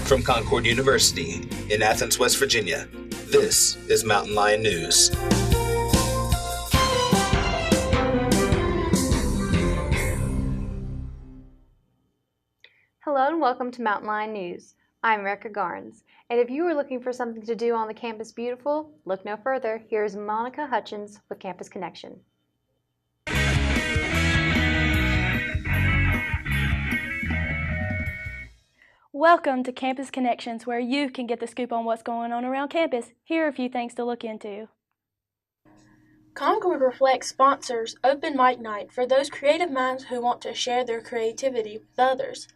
From Concord University in Athens, West Virginia, this is Mountain Lion News. Hello and welcome to Mountain Lion News. I'm Erica Garnes, and if you are looking for something to do on the Campus Beautiful, look no further. Here's Monica Hutchins with Campus Connection. Welcome to Campus Connections, where you can get the scoop on what's going on around campus. Here are a few things to look into. Concord Reflects sponsors Open Mic Night for those creative minds who want to share their creativity with others.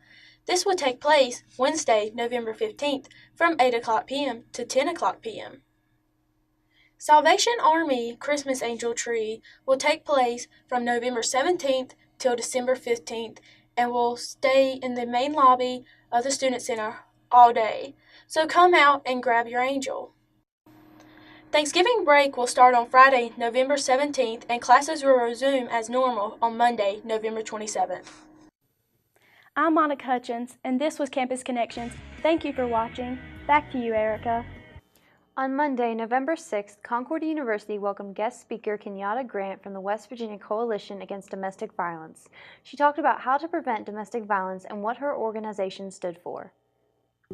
This will take place Wednesday, November 15th from 8 o'clock p.m. to 10 o'clock p.m. Salvation Army Christmas Angel Tree will take place from November 17th till December 15th and will stay in the main lobby of the Student Center all day. So come out and grab your angel. Thanksgiving break will start on Friday, November 17th, and classes will resume as normal on Monday, November 27th. I'm Monica Hutchins, and this was Campus Connections. Thank you for watching. Back to you, Erica. On Monday, November 6th, Concord University welcomed guest speaker Kenyatta Grant from the West Virginia Coalition Against Domestic Violence. She talked about how to prevent domestic violence and what her organization stood for.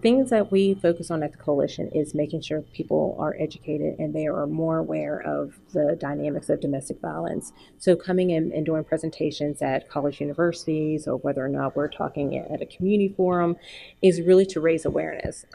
Things that we focus on at the coalition is making sure people are educated and they are more aware of the dynamics of domestic violence. So coming in and doing presentations at college universities, or whether or not we're talking at a community forum, is really to raise awareness.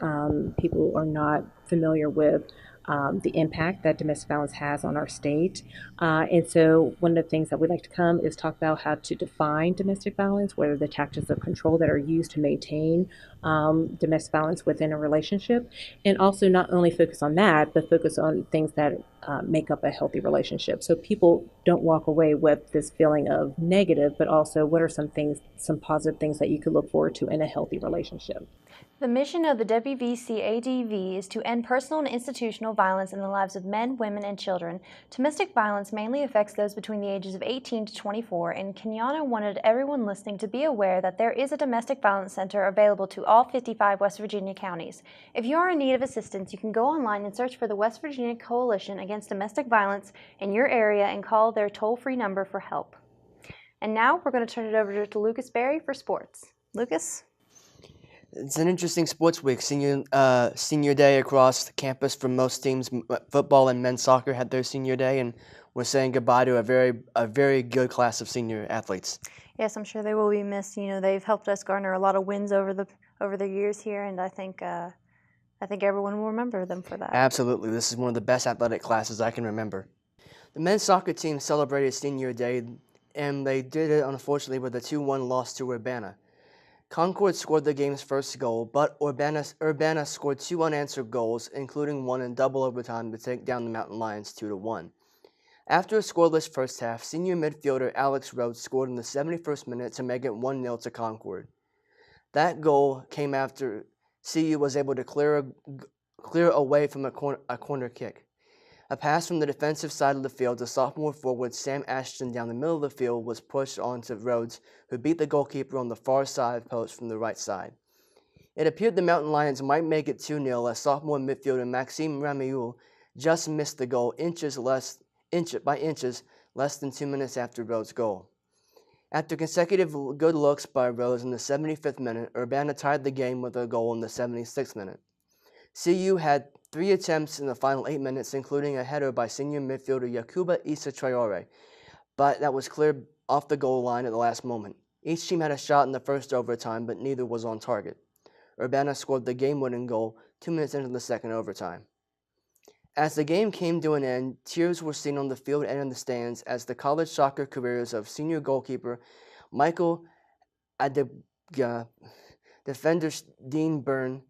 People are not familiar with the impact that domestic violence has on our state. And so one of the things that we like to come is talk about how to define domestic violence, what are the tactics of control that are used to maintain domestic violence within a relationship, and also not only focus on that, but focus on things that make up a healthy relationship. So people don't walk away with this feeling of negative, but also what are some things, some positive things that you could look forward to in a healthy relationship. The mission of the WVCADV is to end personal and institutional violence in the lives of men, women, and children. Domestic violence mainly affects those between the ages of 18 to 24, and Kenyatta wanted everyone listening to be aware that there is a domestic violence center available to all 55 West Virginia counties. If you are in need of assistance, you can go online and search for the West Virginia Coalition Against Domestic Violence in your area and call their toll-free number for help. And now we're going to turn it over to Lucas Berry for sports. Lucas? It's an interesting sports week. Senior day across the campus for most teams. Football and men's soccer had their senior day, and we're saying goodbye to a very good class of senior athletes. Yes, I'm sure they will be missed. You know, they've helped us garner a lot of wins over the years here, and I think everyone will remember them for that. Absolutely, this is one of the best athletic classes I can remember. The men's soccer team celebrated senior day, and they did it unfortunately with a 2-1 loss to Urbana. Concord scored the game's first goal, but Urbana scored 2 unanswered goals, including one in double overtime to take down the Mountain Lions 2-1. After a scoreless first half, senior midfielder Alex Rhodes scored in the 71st minute to make it 1-0 to Concord. That goal came after CU was able to clear away from a corner kick. A pass from the defensive side of the field to sophomore forward Sam Ashton down the middle of the field was pushed on to Rhodes, who beat the goalkeeper on the far side post from the right side. It appeared the Mountain Lions might make it 2-0 as sophomore midfielder Maxime Ramiul just missed the goal inches less than 2 minutes after Rhodes' goal. After consecutive good looks by Rhodes in the 75th minute, Urbana tied the game with a goal in the 76th minute. CU had 3 attempts in the final 8 minutes, including a header by senior midfielder Yakuba Issa Traore, but that was cleared off the goal line at the last moment. Each team had a shot in the first overtime, but neither was on target. Urbana scored the game-winning goal 2 minutes into the second overtime. As the game came to an end, tears were seen on the field and in the stands as the college soccer careers of senior goalkeeper Michael Adebga, defenders Dean Byrne,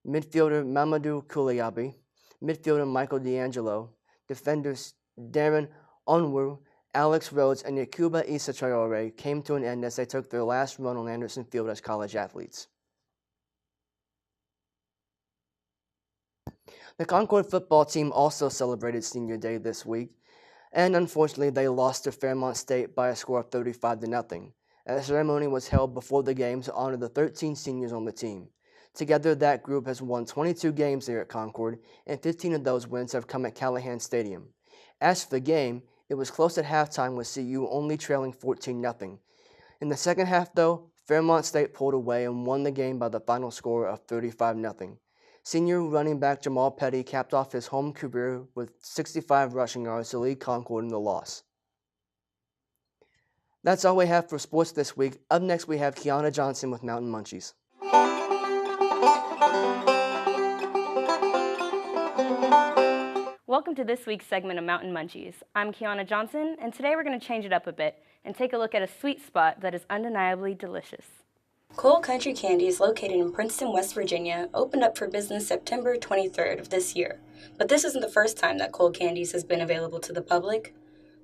midfielder Mamadou Kouliaby, midfielder Michael D'Angelo, defenders Darren Onwu, Alex Rhodes, and Yakuba Issa Traore came to an end as they took their last run on Anderson Field as college athletes. The Concord football team also celebrated senior day this week, and unfortunately they lost to Fairmont State by a score of 35-0. A ceremony was held before the game to honor the 13 seniors on the team. Together, that group has won 22 games there at Concord, and 15 of those wins have come at Callahan Stadium. As for the game, it was close at halftime with CU only trailing 14-0. In the second half, though, Fairmont State pulled away and won the game by the final score of 35-0. Senior running back Jamal Petty capped off his home career with 65 rushing yards to lead Concord in the loss. That's all we have for sports this week. Up next, we have Kiana Johnson with Mountain Munchies. Welcome to this week's segment of Mountain Munchies. I'm Kiana Johnson, and today we're going to change it up a bit and take a look at a sweet spot that is undeniably delicious. Coal Country Candies, located in Princeton, West Virginia, opened up for business September 23rd of this year. But this isn't the first time that Coal Candies has been available to the public.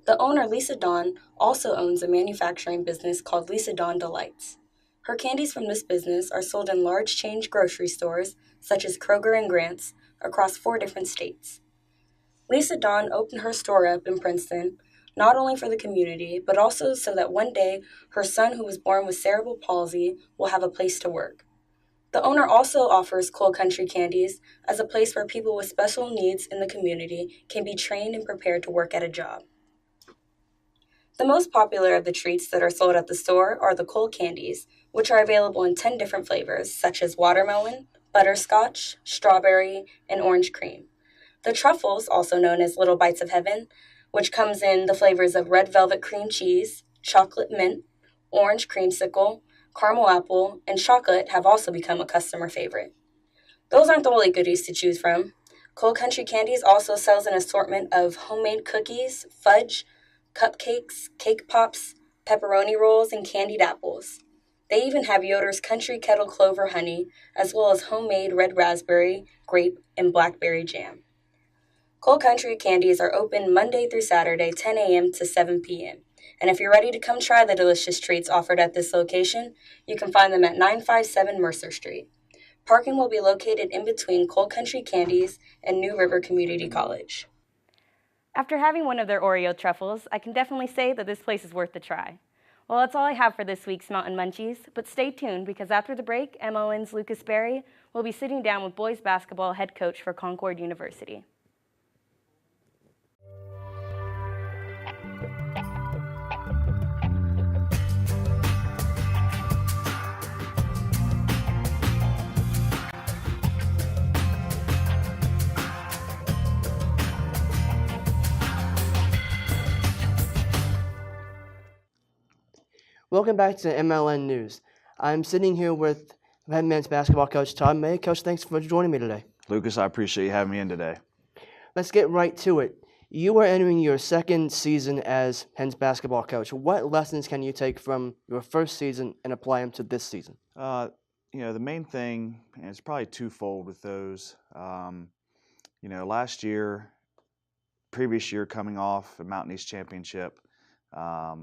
The owner, Lisa Dawn, also owns a manufacturing business called Lisa Dawn Delights. Her candies from this business are sold in large chain grocery stores, such as Kroger and Grant's, across 4 different states. Lisa Dawn opened her store up in Princeton, not only for the community, but also so that one day her son, who was born with cerebral palsy, will have a place to work. The owner also offers Coal Country Candies as a place where people with special needs in the community can be trained and prepared to work at a job. The most popular of the treats that are sold at the store are the Coal Candies, which are available in 10 different flavors, such as watermelon, butterscotch, strawberry, and orange cream. The truffles, also known as Little Bites of Heaven, which comes in the flavors of red velvet cream cheese, chocolate mint, orange creamsicle, caramel apple, and chocolate, have also become a customer favorite. Those aren't the only goodies to choose from. Coal Country Candies also sells an assortment of homemade cookies, fudge, cupcakes, cake pops, pepperoni rolls, and candied apples. They even have Yoder's Country Kettle Clover Honey, as well as homemade red raspberry, grape, and blackberry jam. Coal Country Candies are open Monday through Saturday, 10 a.m. to 7 p.m. And if you're ready to come try the delicious treats offered at this location, you can find them at 957 Mercer Street. Parking will be located in between Coal Country Candies and New River Community College. After having one of their Oreo truffles, I can definitely say that this place is worth a try. Well, that's all I have for this week's Mountain Munchies, but stay tuned because after the break, MLN's Lucas Berry will be sitting down with boys basketball head coach for Concord University. Welcome back to MLN News. I'm sitting here with head men's basketball coach Todd May. Coach, thanks for joining me today. Lucas, I appreciate you having me in today. Let's get right to it. You are entering your second season as men's basketball coach. What lessons can you take from your first season and apply them to this season? The main thing, and it's probably twofold with those. Last year, previous year coming off a Mountain East Championship, I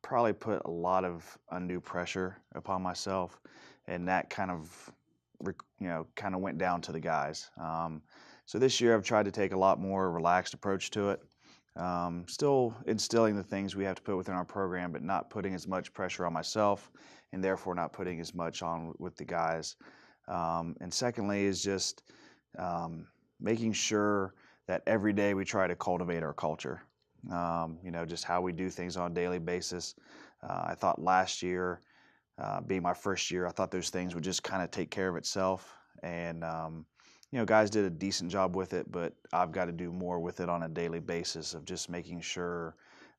probably put a lot of undue pressure upon myself, and that kind of went down to the guys. So this year I've tried to take a lot more relaxed approach to it. Still instilling the things we have to put within our program, but not putting as much pressure on myself, and therefore not putting as much on with the guys. And secondly is just making sure that every day we try to cultivate our culture. Just how we do things on a daily basis. I thought last year, being my first year, I thought those things would just kind of take care of itself. And, guys did a decent job with it, but I've got to do more with it on a daily basis of just making sure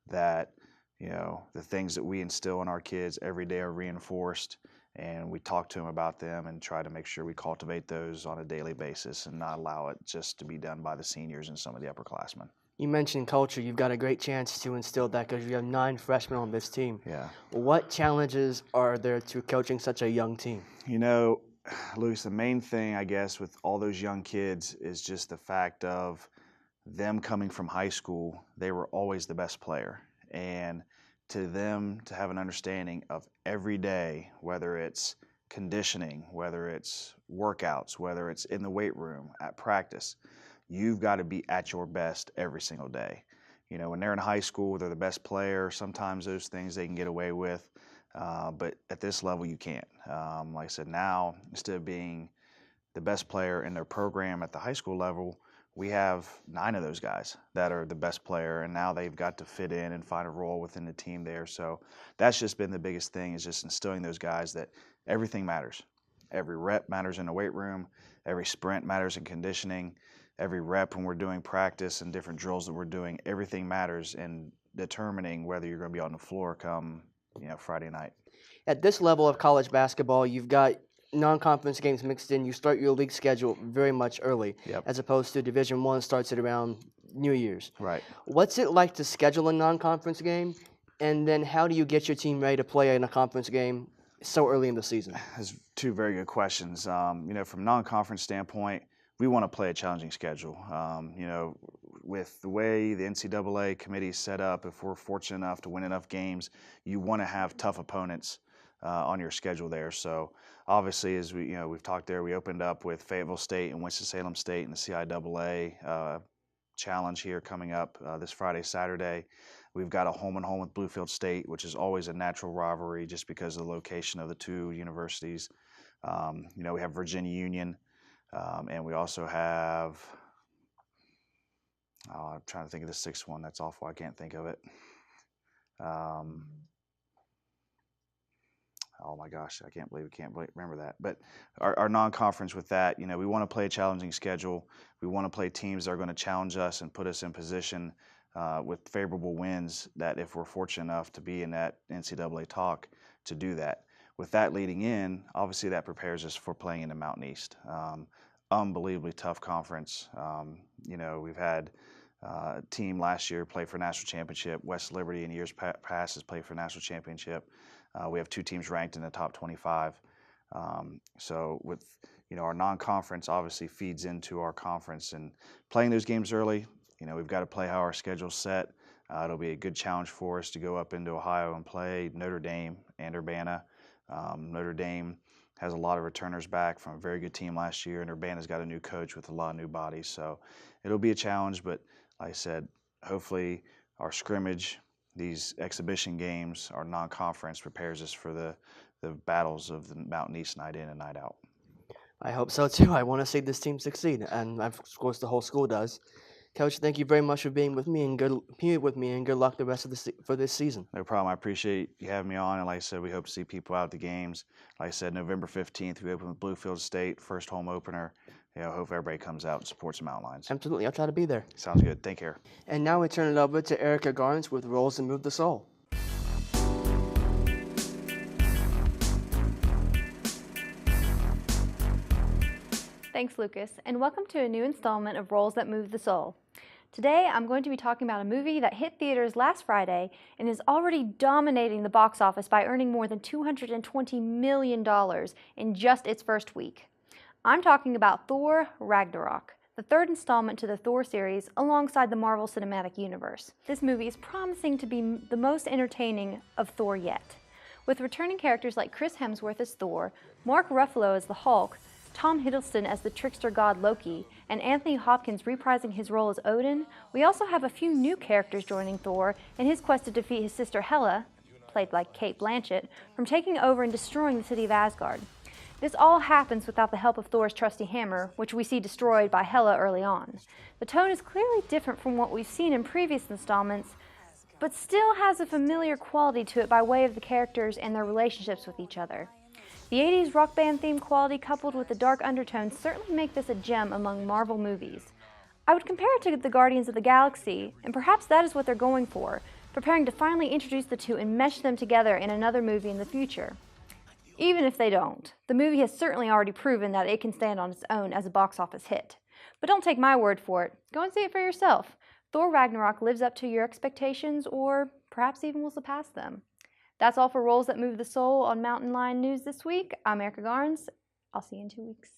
that, the things that we instill in our kids every day are reinforced, and we talk to them about them and try to make sure we cultivate those on a daily basis and not allow it just to be done by the seniors and some of the upperclassmen. You mentioned culture. You've got a great chance to instill that because you have 9 freshmen on this team. Yeah. What challenges are there to coaching such a young team? Luis, the main thing, I guess, with all those young kids is just the fact of them coming from high school, they were always the best player. And to them to have an understanding of every day, whether it's conditioning, whether it's workouts, whether it's in the weight room, at practice, you've got to be at your best every single day. When they're in high school, they're the best player. Sometimes those things they can get away with, but at this level, you can't. Like I said, now, instead of being the best player in their program at the high school level, we have 9 of those guys that are the best player, and now they've got to fit in and find a role within the team there. So that's just been the biggest thing, is just instilling those guys that everything matters. Every rep matters in the weight room. Every sprint matters in conditioning. Every rep when we're doing practice and different drills that we're doing, everything matters in determining whether you're going to be on the floor come, Friday night. At this level of college basketball, you've got non-conference games mixed in. You start your league schedule very much early, Yep. as opposed to Division I starts at around New Year's. Right. What's it like to schedule a non-conference game, and then how do you get your team ready to play in a conference game so early in the season? That's 2 very good questions. From a non-conference standpoint, we want to play a challenging schedule. With the way the NCAA committee is set up, if we're fortunate enough to win enough games, you want to have tough opponents on your schedule there. So obviously, as we've talked there, we opened up with Fayetteville State and Winston-Salem State in the CIAA challenge here coming up this Friday, Saturday. We've got a home-and-home with Bluefield State, which is always a natural rivalry just because of the location of the 2 universities. We have Virginia Union, and we also have, I'm trying to think of the 6th one. That's awful. I can't think of it. Oh my gosh, I can't remember that. But our non-conference with that, we want to play a challenging schedule. We want to play teams that are going to challenge us and put us in position with favorable wins, that if we're fortunate enough to be in that NCAA talk, to do that. With that leading in, obviously that prepares us for playing in the Mountain East. Unbelievably tough conference. We've had a team last year play for national championship. West Liberty in years past has played for national championship. We have 2 teams ranked in the top 25. So with our non-conference obviously feeds into our conference, and playing those games early, we've got to play how our schedule's set. It'll be a good challenge for us to go up into Ohio and play Notre Dame and Urbana. Notre Dame has a lot of returners back from a very good team last year, and Urbana's got a new coach with a lot of new bodies. So it'll be a challenge, but like I said, hopefully our scrimmage, these exhibition games, our non-conference prepares us for the battles of the Mountain East night in and night out. I hope so too. I want to see this team succeed, and of course the whole school does. Coach, thank you very much for being with me and good luck the rest of for this season. No problem. I appreciate you having me on, and like I said, we hope to see people out at the games. Like I said, November 15th, we open with Bluefield State, first home opener. Hope everybody comes out and supports the Mountain Lions. Absolutely. I'll try to be there. Sounds good. Take care. And now we turn it over to Erica Garnes with Roles That Move the Soul. Thanks, Lucas, and welcome to a new installment of Roles That Move the Soul. Today, I'm going to be talking about a movie that hit theaters last Friday and is already dominating the box office by earning more than $220 million in just its first week. I'm talking about Thor: Ragnarok, the 3rd installment to the Thor series alongside the Marvel Cinematic Universe. This movie is promising to be the most entertaining of Thor yet. With returning characters like Chris Hemsworth as Thor, Mark Ruffalo as the Hulk, Tom Hiddleston as the trickster god Loki, and Anthony Hopkins reprising his role as Odin, we also have a few new characters joining Thor in his quest to defeat his sister Hela, played by Cate Blanchett, from taking over and destroying the city of Asgard. This all happens without the help of Thor's trusty hammer, which we see destroyed by Hela early on. The tone is clearly different from what we've seen in previous installments, but still has a familiar quality to it by way of the characters and their relationships with each other. The 80s rock band theme quality coupled with the dark undertones certainly make this a gem among Marvel movies. I would compare it to the Guardians of the Galaxy, and perhaps that is what they're going for, preparing to finally introduce the two and mesh them together in another movie in the future. Even if they don't, the movie has certainly already proven that it can stand on its own as a box office hit. But don't take my word for it. Go and see it for yourself. Thor: Ragnarok lives up to your expectations, or perhaps even will surpass them. That's all for Roles That Move the Soul on Mountain Lion News this week. I'm Erica Garnes. I'll see you in 2 weeks.